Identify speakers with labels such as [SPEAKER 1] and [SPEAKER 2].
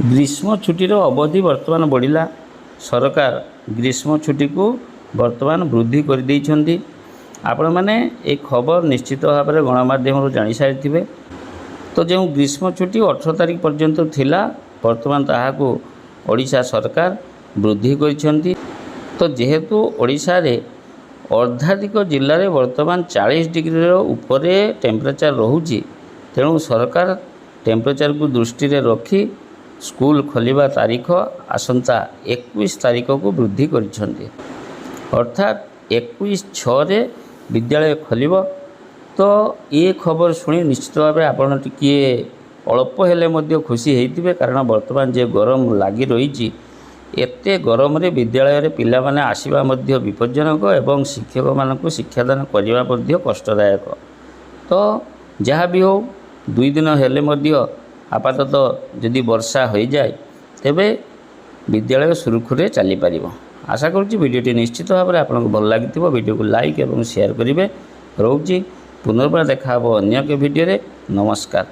[SPEAKER 1] ग्रीष्म छुट्टीर अवधि बर्तमान बढ़ला। सरकार ग्रीष्म छुट्टी को बर्तमान वृद्धि कर देइछन्ती। आपण माने ए खबर निश्चित भाव में गणमाध्यम जानी सारी। तो जो ग्रीष्म छुट्टी 18 तारिख पर्यंत थिला बर्तमान ताहाको ओडिशा सरकार वृद्धि करिसेंती। तो जेहेतु ओडिशा रे अर्धाधिक जिले में बर्तमान 40 डिग्री उपरे टेम्परेचर रोचे, तेणु सरकार टेम्परेचर को दृष्टि रे रखी स्कूल खोलिबा तारीख आसंता 21 तारीख को वृद्धि करिसेंती। अर्थात 21/6 रे विद्यालय खोलिबो। तो ये खबर शुणी निश्चित भाव आपड़ टे अल्प हेले मध्य खुशी होइथिबे, कारण बर्तमान जे गरम लगी रही एते गरम रे विद्यालय रे पिला माने आसीबा मध्य विपज्जनक एवं शिक्षक मानक शिक्षादान करबा मध्य कष्टदायक। तो जहाँ भी हो 2 दिन हेले मध्य आपातत जदि वर्षा हो जाए तेबे विद्यालय सुरखुरे चली पारिबो। आशा करुच्ची वीडियोटी निश्चित भाव में आपको भल लगी वीडियो को लाइक और शेयर करेंगे। रोची पुनर्बार देखा अन्य एक वीडियो रे। नमस्कार।